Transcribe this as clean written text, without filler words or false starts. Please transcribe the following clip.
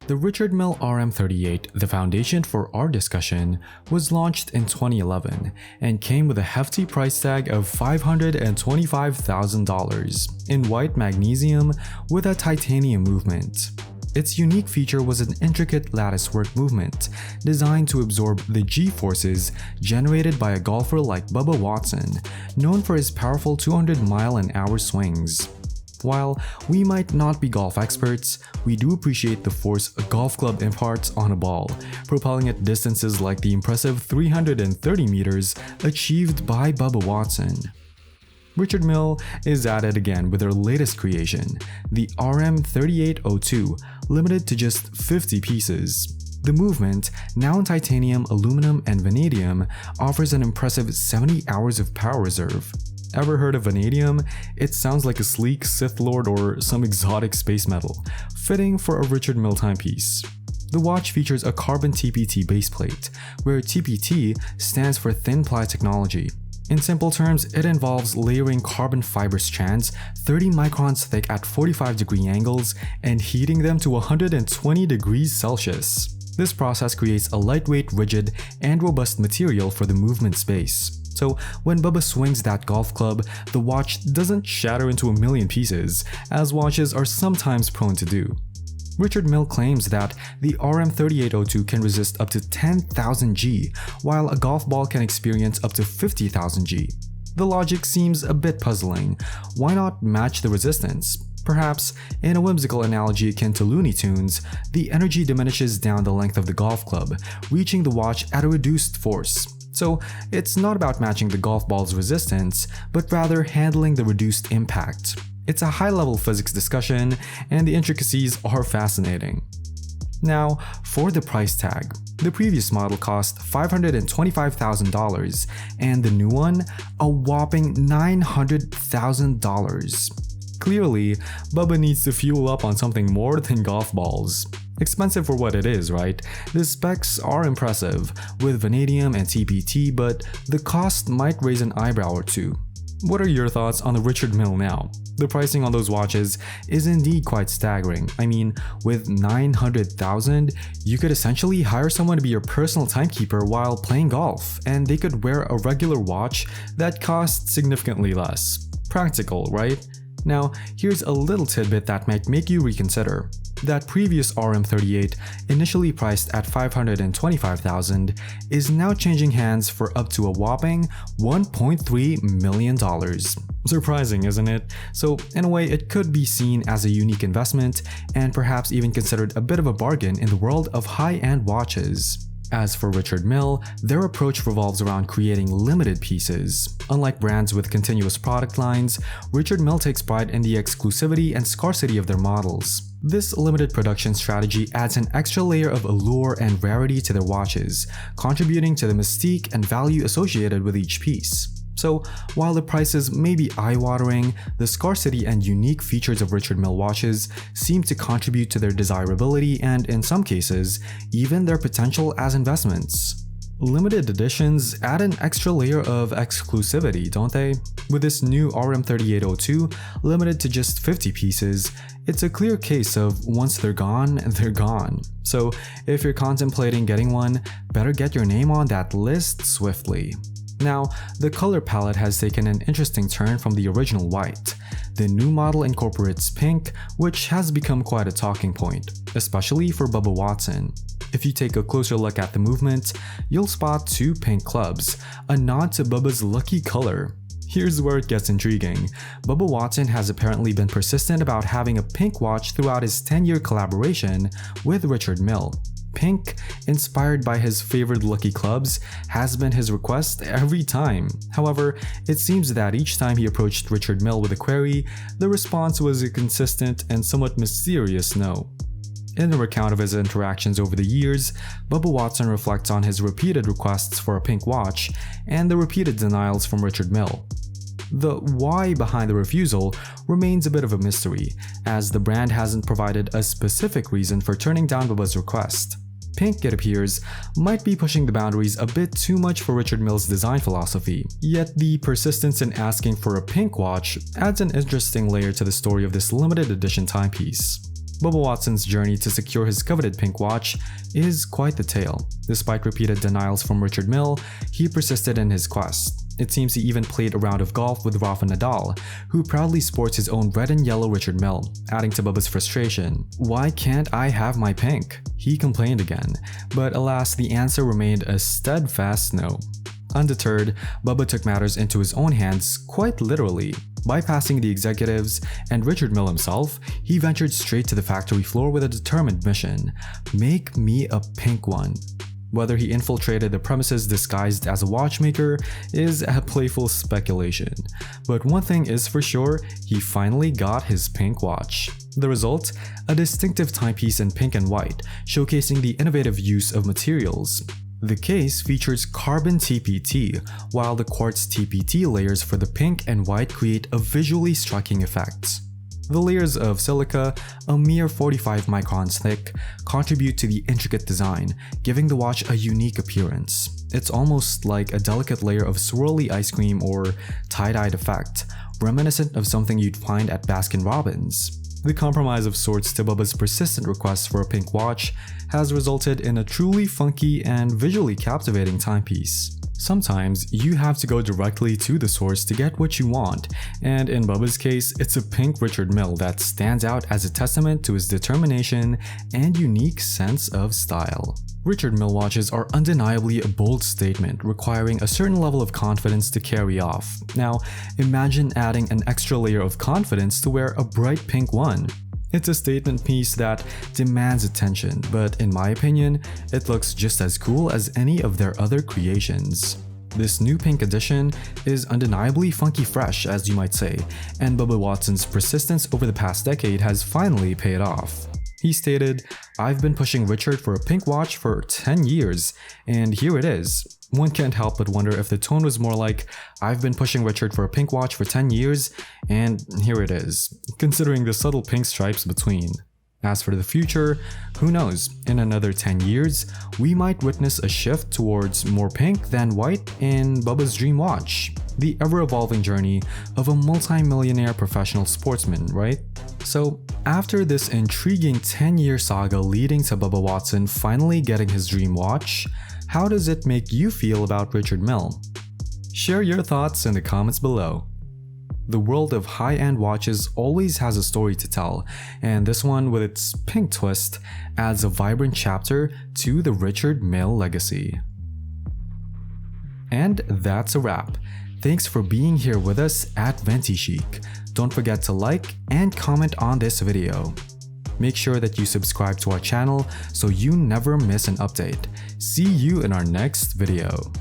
The Richard Mille RM38, the foundation for our discussion, was launched in 2011 and came with a hefty price tag of $525,000 in white magnesium with a titanium movement. Its unique feature was an intricate latticework movement designed to absorb the G-forces generated by a golfer like Bubba Watson, known for his powerful 200-mile-an-hour swings. While we might not be golf experts, we do appreciate the force a golf club imparts on a ball, propelling at distances like the impressive 330 meters achieved by Bubba Watson. Richard Mille is at it again with their latest creation, the RM3802, limited to just 50 pieces. The movement, now in titanium, aluminum, and vanadium, offers an impressive 70 hours of power reserve. Ever heard of vanadium? It sounds like a sleek Sith Lord or some exotic space metal, fitting for a Richard Mille timepiece. The watch features a carbon TPT baseplate, where TPT stands for thin ply technology. In simple terms, it involves layering carbon fiber strands 30 microns thick at 45-degree angles and heating them to 120 degrees Celsius. This process creates a lightweight, rigid, and robust material for the movement space. So when Bubba swings that golf club, the watch doesn't shatter into a million pieces, as watches are sometimes prone to do. Richard Mille claims that the RM3802 can resist up to 10,000 G, while a golf ball can experience up to 50,000 G. The logic seems a bit puzzling. Why not match the resistance? Perhaps, in a whimsical analogy akin to Looney Tunes, the energy diminishes down the length of the golf club, reaching the watch at a reduced force. So it's not about matching the golf ball's resistance, but rather handling the reduced impact. It's a high-level physics discussion, and the intricacies are fascinating. Now, for the price tag. The previous model cost $525,000, and the new one, a whopping $900,000. Clearly, Bubba needs to fuel up on something more than golf balls. Expensive for what it is, right? The specs are impressive, with vanadium and TPT, but the cost might raise an eyebrow or two. What are your thoughts on the Richard Mille now? The pricing on those watches is indeed quite staggering. I mean, with $900,000, you could essentially hire someone to be your personal timekeeper while playing golf, and they could wear a regular watch that costs significantly less. Practical, right? Now, here's a little tidbit that might make you reconsider. That previous RM38, initially priced at $525,000, is now changing hands for up to a whopping $1.3 million. Surprising, isn't it? So, in a way, it could be seen as a unique investment, and perhaps even considered a bit of a bargain in the world of high-end watches. As for Richard Mille, their approach revolves around creating limited pieces. Unlike brands with continuous product lines, Richard Mille takes pride in the exclusivity and scarcity of their models. This limited production strategy adds an extra layer of allure and rarity to their watches, contributing to the mystique and value associated with each piece. So, while the prices may be eye-watering, the scarcity and unique features of Richard Mille watches seem to contribute to their desirability and, in some cases, even their potential as investments. Limited editions add an extra layer of exclusivity, don't they? With this new RM3802, limited to just 50 pieces, it's a clear case of once they're gone, they're gone. So, if you're contemplating getting one, better get your name on that list swiftly. Now, the color palette has taken an interesting turn from the original white. The new model incorporates pink, which has become quite a talking point, especially for Bubba Watson. If you take a closer look at the movement, you'll spot two pink clubs, a nod to Bubba's lucky color. Here's where it gets intriguing. Bubba Watson has apparently been persistent about having a pink watch throughout his 10-year collaboration with Richard Mille. Pink, inspired by his favorite lucky clubs, has been his request every time. However, it seems that each time he approached Richard Mille with a query, the response was a consistent and somewhat mysterious no. In a recount of his interactions over the years, Bubba Watson reflects on his repeated requests for a pink watch and the repeated denials from Richard Mille. The why behind the refusal remains a bit of a mystery, as the brand hasn't provided a specific reason for turning down Bubba's request. Pink, it appears, might be pushing the boundaries a bit too much for Richard Mille's design philosophy, yet the persistence in asking for a pink watch adds an interesting layer to the story of this limited edition timepiece. Bubba Watson's journey to secure his coveted pink watch is quite the tale. Despite repeated denials from Richard Mille, he persisted in his quest. It seems he even played a round of golf with Rafa Nadal, who proudly sports his own red and yellow Richard Mille, adding to Bubba's frustration. "Why can't I have my pink?" he complained again, but alas, the answer remained a steadfast no. Undeterred, Bubba took matters into his own hands quite literally. Bypassing the executives and Richard Mille himself, he ventured straight to the factory floor with a determined mission: make me a pink one. Whether he infiltrated the premises disguised as a watchmaker is a playful speculation, but one thing is for sure, he finally got his pink watch. The result? A distinctive timepiece in pink and white, showcasing the innovative use of materials. The case features carbon TPT, while the quartz TPT layers for the pink and white create a visually striking effect. The layers of silica, a mere 45 microns thick, contribute to the intricate design, giving the watch a unique appearance. It's almost like a delicate layer of swirly ice cream or tie-dyed effect, reminiscent of something you'd find at Baskin-Robbins. The compromise of sorts to Bubba's persistent request for a pink watch has resulted in a truly funky and visually captivating timepiece. Sometimes you have to go directly to the source to get what you want, and in Bubba's case, it's a pink Richard Mille that stands out as a testament to his determination and unique sense of style. Richard Mille watches are undeniably a bold statement, requiring a certain level of confidence to carry off. Now, imagine adding an extra layer of confidence to wear a bright pink one. It's a statement piece that demands attention, but in my opinion, it looks just as cool as any of their other creations. This new pink edition is undeniably funky fresh, as you might say, and Bubba Watson's persistence over the past decade has finally paid off. He stated, "I've been pushing Richard for a pink watch for 10 years, and here it is." One can't help but wonder if the tone was more like, "I've been pushing Richard for a pink watch for 10 years, and here it is," considering the subtle pink stripes between. As for the future, who knows, in another 10 years, we might witness a shift towards more pink than white in Bubba's dream watch. The ever-evolving journey of a multi-millionaire professional sportsman, right? So, after this intriguing 10-year saga leading to Bubba Watson finally getting his dream watch, how does it make you feel about Richard Mille? Share your thoughts in the comments below. The world of high-end watches always has a story to tell, and this one, with its pink twist, adds a vibrant chapter to the Richard Mille legacy. And that's a wrap. Thanks for being here with us at ventichic. Don't forget to like and comment on this video. Make sure that you subscribe to our channel so you never miss an update. See you in our next video.